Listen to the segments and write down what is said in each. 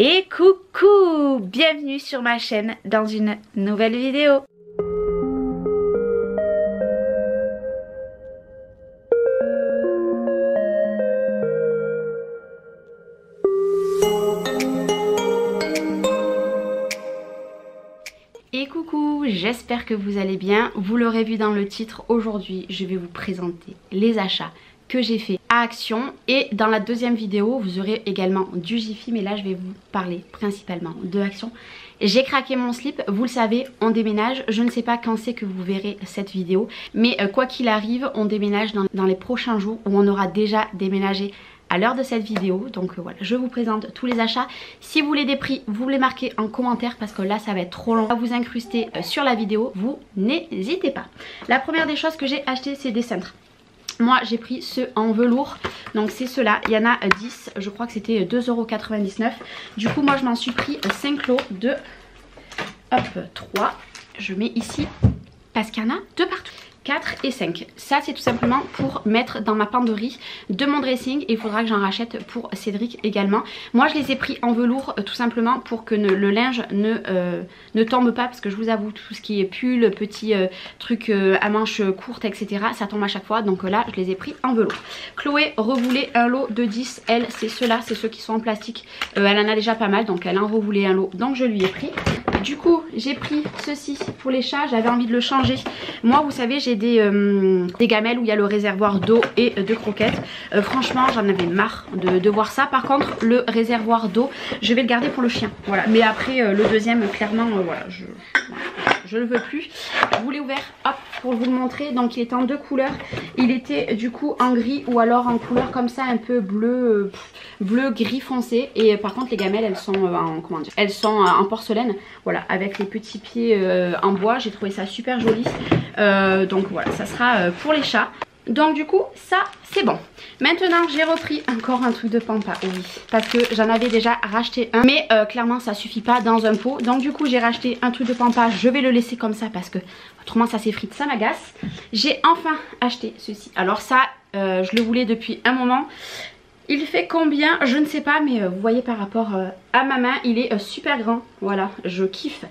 Et coucou, bienvenue sur ma chaîne dans une nouvelle vidéo. Et coucou, j'espère que vous allez bien. Vous l'aurez vu dans le titre, aujourd'hui je vais vous présenter les achats que j'ai fait à Action, et dans la deuxième vidéo vous aurez également du Jiffy, mais là je vais vous parler principalement de Action. J'ai craqué mon slip, vous le savez, on déménage. Je ne sais pas quand c'est que vous verrez cette vidéo, mais quoi qu'il arrive, on déménage dans les prochains jours, où on aura déjà déménagé à l'heure de cette vidéo. Donc voilà, je vous présente tous les achats. Si vous voulez des prix, vous les marquez en commentaire, parce que là ça va être trop long à vous incruster sur la vidéo. Vous n'hésitez pas. La première des choses que j'ai acheté, c'est des cintres. Moi j'ai pris ceux en velours, donc c'est ceux-là, il y en a 10, je crois que c'était 2,99 €. Du coup moi je m'en suis pris 5 lots de 3, je mets ici parce qu'il y en a de partout. 4 et 5, ça c'est tout simplement pour mettre dans ma penderie de mon dressing, et il faudra que j'en rachète pour Cédric également. Moi je les ai pris en velours tout simplement pour que le linge ne tombe pas, parce que je vous avoue, tout ce qui est pull, petit truc à manches courtes etc, ça tombe à chaque fois, donc là je les ai pris en velours. Chloé revoulait un lot de 10, elle c'est ceux-là, c'est ceux qui sont en plastique, elle en a déjà pas mal, donc elle en revoulait un lot, donc je lui ai pris. Du coup j'ai pris ceci pour les chats, j'avais envie de le changer. Moi vous savez j'ai des gamelles où il y a le réservoir d'eau et de croquettes. Franchement j'en avais marre de voir ça. Par contre le réservoir d'eau je vais le garder pour le chien, voilà. Mais après le deuxième clairement voilà, je le veux plus. Je vous l'ai ouvert hop pour vous le montrer. Donc il était en deux couleurs, il était du coup en gris ou alors en couleur comme ça un peu bleu bleu gris foncé, et par contre les gamelles elles sont en, comment dire, elles sont en porcelaine, voilà, avec les petits pieds en bois. J'ai trouvé ça super joli, donc voilà, ça sera pour les chats. Donc du coup ça c'est bon. Maintenant j'ai repris encore un truc de pampa, oui, parce que j'en avais déjà racheté un, mais clairement ça suffit pas dans un pot. Donc du coup j'ai racheté un truc de pampa, je vais le laisser comme ça parce que autrement ça s'effrite, ça m'agace. J'ai enfin acheté ceci. Alors ça je le voulais depuis un moment. Il fait combien? Je ne sais pas, mais vous voyez par rapport à ma main, il est super grand. Voilà, je kiffe.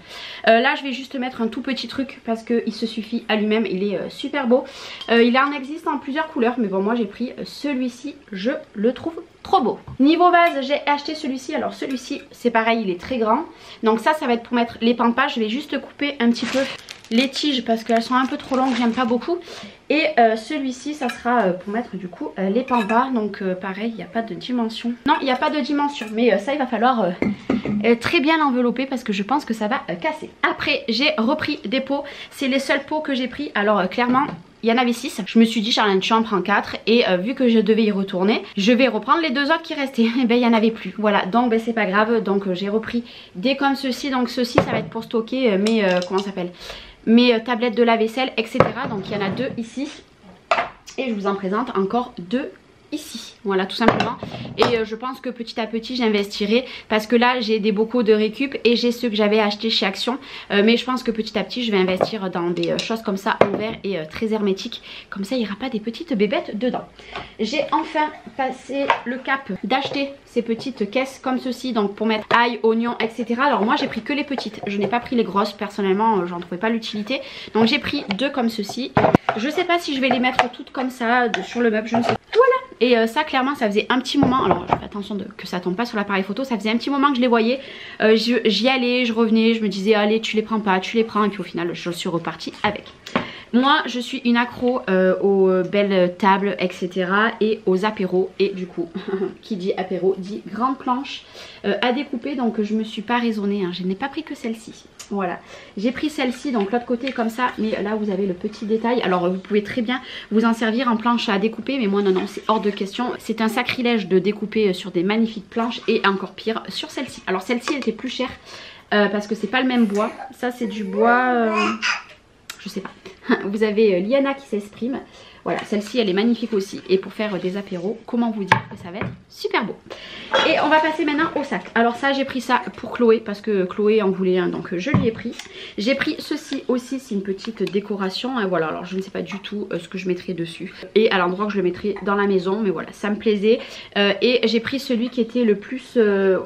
Là, je vais juste mettre un tout petit truc parce qu'il se suffit à lui-même. Il est super beau. Il en existe en plusieurs couleurs, mais bon, moi j'ai pris celui-ci. Je le trouve trop beau. Niveau vase, j'ai acheté celui-ci. Alors celui-ci, c'est pareil, il est très grand. Donc ça va être pour mettre les pampas. Je vais juste couper un petit peu les tiges parce qu'elles sont un peu trop longues, j'aime pas beaucoup. Et celui-ci ça sera pour mettre du coup les pampas. Donc pareil, il n'y a pas de dimension. Non, il n'y a pas de dimension, mais ça il va falloir très bien l'envelopper parce que je pense que ça va casser. Après j'ai repris des pots, c'est les seuls pots que j'ai pris. Alors clairement il y en avait 6, je me suis dit Charlène tu en prends 4, et vu que je devais y retourner, je vais reprendre les 2 autres qui restaient. Et ben il n'y en avait plus, voilà, donc ben, c'est pas grave. Donc j'ai repris des comme ceci. Donc ceci ça va être pour stocker mes comment ça s'appelle, mes tablettes de lave-vaisselle etc. Donc il y en a 2 ici, et je vous en présente encore 2 ici, voilà, tout simplement. Et je pense que petit à petit j'investirai, parce que là j'ai des bocaux de récup et j'ai ceux que j'avais achetés chez Action, mais je pense que petit à petit je vais investir dans des choses comme ça en verre et très hermétiques, comme ça il n'y aura pas des petites bébêtes dedans. J'ai enfin passé le cap d'acheter ces petites caisses comme ceci, donc pour mettre ail, oignons etc. Alors moi j'ai pris que les petites, je n'ai pas pris les grosses, personnellement j'en trouvais pas l'utilité, donc j'ai pris 2 comme ceci. Je sais pas si je vais les mettre toutes comme ça sur le meuble, je ne sais pas. Voilà. Et ça clairement ça faisait un petit moment, alors je fais attention que ça tombe pas sur l'appareil photo, ça faisait un petit moment que je les voyais, j'y allais, je revenais, je me disais allez tu les prends pas, tu les prends, et puis au final je suis repartie avec. Moi je suis une accro aux belles tables etc. et aux apéros, et du coup qui dit apéro dit grande planche à découper, donc je me suis pas raisonnée, hein. Je n'ai pas pris que celle-ci. Voilà, j'ai pris celle-ci, donc l'autre côté comme ça, mais là vous avez le petit détail. Alors vous pouvez très bien vous en servir en planche à découper, mais moi non, c'est hors de question. C'est un sacrilège de découper sur des magnifiques planches, et encore pire sur celle-ci. Alors celle-ci elle était plus chère parce que c'est pas le même bois. Ça c'est du bois, je sais pas. vous avez Liana qui s'exprime. Voilà, celle-ci elle est magnifique aussi. Et pour faire des apéros, comment vous dire que ça va être super beau. Et on va passer maintenant au sac. Alors ça j'ai pris ça pour Chloé parce que Chloé en voulait un, donc je lui ai pris. J'ai pris ceci aussi, c'est une petite décoration. Et voilà, alors je ne sais pas du tout ce que je mettrai dessus. Et à l'endroit que je le mettrai dans la maison. Mais voilà, ça me plaisait. Et j'ai pris celui qui était le plus,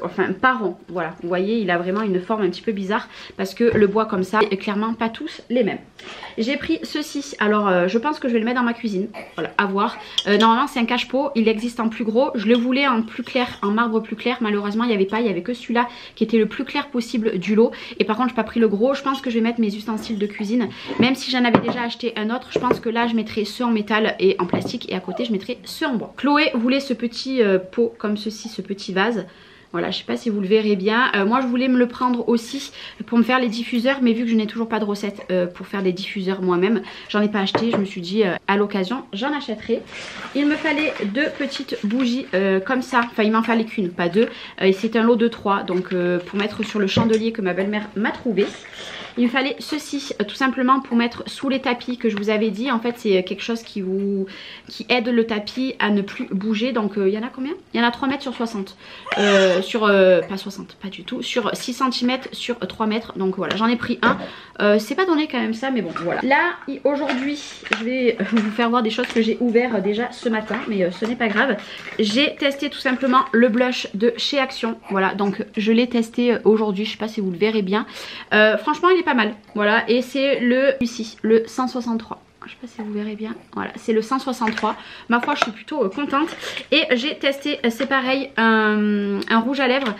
enfin pas rond. Voilà, vous voyez, il a vraiment une forme un petit peu bizarre. Parce que le bois comme ça, est clairement pas tous les mêmes. J'ai pris ceci, alors je pense que je vais le mettre dans ma cuisine, voilà, à voir. Normalement c'est un cache-pot, il existe en plus gros, je le voulais en plus clair, en marbre plus clair, malheureusement il n'y avait pas, il n'y avait que celui-là qui était le plus clair possible du lot. Et par contre je n'ai pas pris le gros, je pense que je vais mettre mes ustensiles de cuisine, même si j'en avais déjà acheté un autre, je pense que là je mettrai ceux en métal et en plastique et à côté je mettrai ceux en bois. Chloé voulait ce petit pot comme ceci, ce petit vase. Voilà, je sais pas si vous le verrez bien. Moi je voulais me le prendre aussi pour me faire les diffuseurs, mais vu que je n'ai toujours pas de recette pour faire des diffuseurs moi-même, j'en ai pas acheté. Je me suis dit à l'occasion j'en achèterai. Il me fallait 2 petites bougies comme ça, enfin il m'en fallait qu'une, pas 2. Et c'est un lot de 3, donc pour mettre sur le chandelier que ma belle-mère m'a trouvé. Il me fallait ceci tout simplement pour mettre sous les tapis que je vous avais dit. En fait c'est quelque chose qui aide le tapis à ne plus bouger. Donc il y en a combien? Il y en a 3 mètres sur 60. Pas 60, pas du tout. Sur 6 cm sur 3 mètres. Donc voilà, j'en ai pris un. C'est pas donné quand même ça, mais bon voilà. Là aujourd'hui je vais vous faire voir des choses que j'ai ouvert déjà ce matin. Mais ce n'est pas grave. J'ai testé tout simplement le blush de chez Action. Voilà, donc je l'ai testé aujourd'hui. Je sais pas si vous le verrez bien. Franchement il est pas mal, voilà, et c'est ici, le 163. Je sais pas si vous verrez bien, voilà, c'est le 163. Ma foi je suis plutôt contente. Et j'ai testé, c'est pareil, un rouge à lèvres.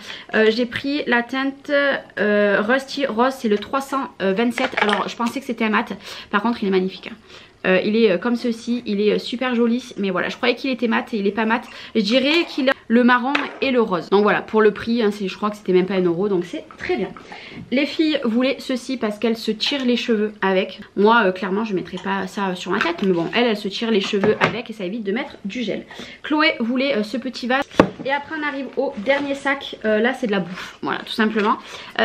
J'ai pris la teinte Rusty Rose, c'est le 327. Alors je pensais que c'était un mat, par contre il est magnifique hein. Il est comme ceci, il est super joli. Mais voilà, je croyais qu'il était mat et il est pas mat. Je dirais qu'il a le marron et le rose. Donc voilà, pour le prix, hein, je crois que c'était même pas 1 euro, donc c'est très bien. Les filles voulaient ceci parce qu'elles se tirent les cheveux avec. Moi clairement je mettrais pas ça sur ma tête, mais bon, elle se tire les cheveux avec et ça évite de mettre du gel. Chloé voulait ce petit vase. Et après on arrive au dernier sac, là c'est de la bouffe, voilà tout simplement.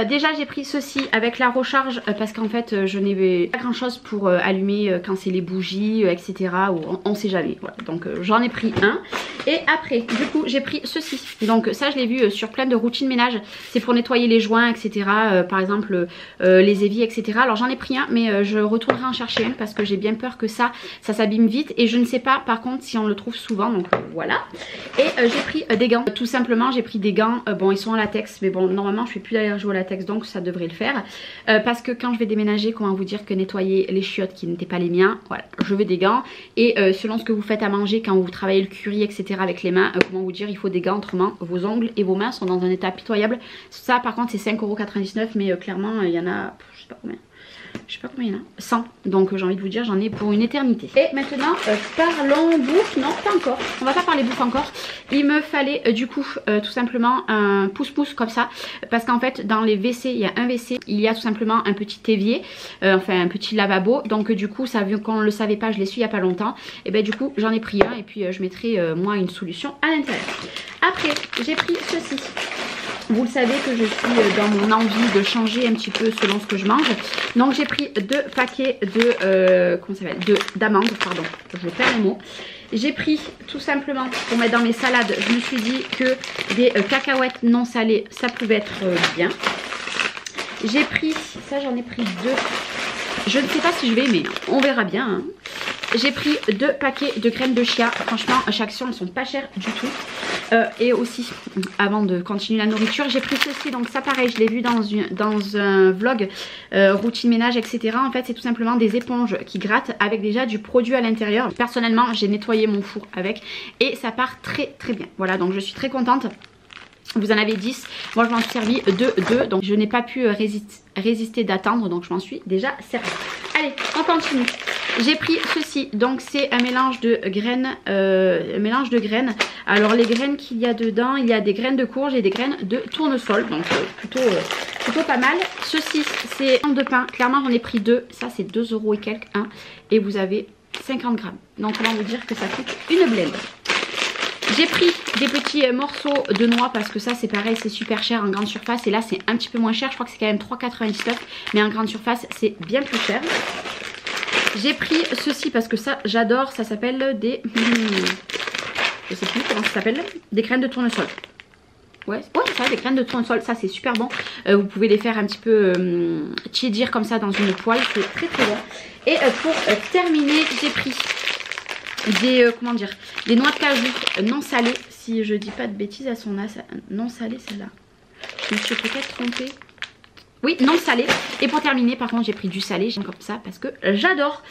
Déjà j'ai pris ceci avec la recharge parce qu'en fait je n'ai pas grand chose pour allumer quand c'est les bougies etc, ou on sait jamais, voilà. Donc j'en ai pris un. Et après du coup j'ai pris ceci, donc ça je l'ai vu sur plein de routines ménage, c'est pour nettoyer les joints etc, par exemple les éviers etc. Alors j'en ai pris un, mais je retournerai en chercher un parce que j'ai bien peur que ça s'abîme vite. Et je ne sais pas par contre si on le trouve souvent, donc voilà. Et j'ai pris des gants, tout simplement j'ai pris des gants, bon ils sont en latex, mais bon normalement je fais plus d'allergie au latex donc ça devrait le faire. Parce que quand je vais déménager, comment vous dire que nettoyer les chiottes qui n'étaient pas les miens, voilà, je veux des gants. Et selon ce que vous faites à manger quand vous travaillez le curry etc avec les mains, comment vous dire, il faut des gants, autrement vos ongles et vos mains sont dans un état pitoyable. Ça par contre c'est 5,99 €, mais clairement il y en a, je sais pas combien. Je sais pas combien il y en a, 100. Donc j'ai envie de vous dire, j'en ai pour une éternité. Et maintenant parlons bouffe. Non pas encore, on va pas parler bouffe encore. Il me fallait du coup tout simplement un pouce-pouce comme ça. Parce qu'en fait dans les WC, il y a un WC, il y a tout simplement un petit évier, enfin un petit lavabo. Donc du coup ça, vu qu'on le savait pas, je l'ai su il y a pas longtemps. Et ben du coup j'en ai pris un et puis je mettrai moi une solution à l'intérieur. Après j'ai pris ceci. Vous le savez que je suis dans mon envie de changer un petit peu selon ce que je mange. Donc j'ai pris 2 paquets de comment ça s'appelle, d'amandes, pardon, je perds les mots. J'ai pris tout simplement pour mettre dans mes salades, je me suis dit que des cacahuètes non salées ça pouvait être bien. J'ai pris, ça j'en ai pris 2. Je ne sais pas si je vais aimer, on verra bien hein. J'ai pris 2 paquets de graines de chia. Franchement à chaque Action elles sont pas chères du tout. Et aussi avant de continuer la nourriture, j'ai pris ceci. Donc ça pareil, je l'ai vu dans un vlog routine ménage etc. En fait c'est tout simplement des éponges qui grattent avec déjà du produit à l'intérieur. Personnellement j'ai nettoyé mon four avec et ça part très très bien. Voilà, donc je suis très contente. Vous en avez 10, moi je m'en suis servi 2, donc je n'ai pas pu résister d'attendre, donc je m'en suis déjà servi. Allez, on continue. J'ai pris ceci, donc c'est un mélange de graines, Alors les graines qu'il y a dedans, il y a des graines de courge et des graines de tournesol, donc plutôt pas mal. Ceci c'est de pain, clairement j'en ai pris 2, ça c'est 2 € et quelques, hein, et vous avez 50 grammes. Donc comment vous dire que ça coûte une blende. J'ai pris des petits morceaux de noix parce que ça c'est pareil, c'est super cher en grande surface. Et là c'est un petit peu moins cher, je crois que c'est quand même 3,99 €, mais en grande surface c'est bien plus cher. J'ai pris ceci parce que ça j'adore, ça s'appelle des... je sais plus comment ça s'appelle, des graines de tournesol. Ouais, c'est ça, des graines de tournesol, ça c'est super bon. Vous pouvez les faire un petit peu tiédir comme ça dans une poêle, c'est très très bon. Et pour terminer, j'ai pris des, comment dire, des noix de cajou non salées. Si je dis pas de bêtises, elles sont là, non salées celle-là. Je me suis peut-être trompée. Oui, non salé. Et pour terminer, par contre, j'ai pris du salé, j'aime comme ça parce que j'adore.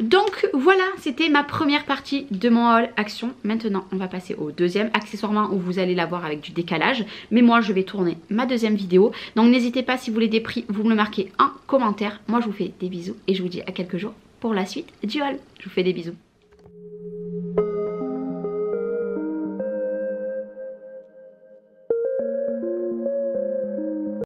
Donc voilà, c'était ma première partie de mon haul action. Maintenant, on va passer au deuxième, accessoirement où vous allez la voir avec du décalage. Mais moi, je vais tourner ma deuxième vidéo. Donc n'hésitez pas, si vous voulez des prix, vous me le marquez en commentaire. Moi, je vous fais des bisous et je vous dis à quelques jours pour la suite du haul. Je vous fais des bisous.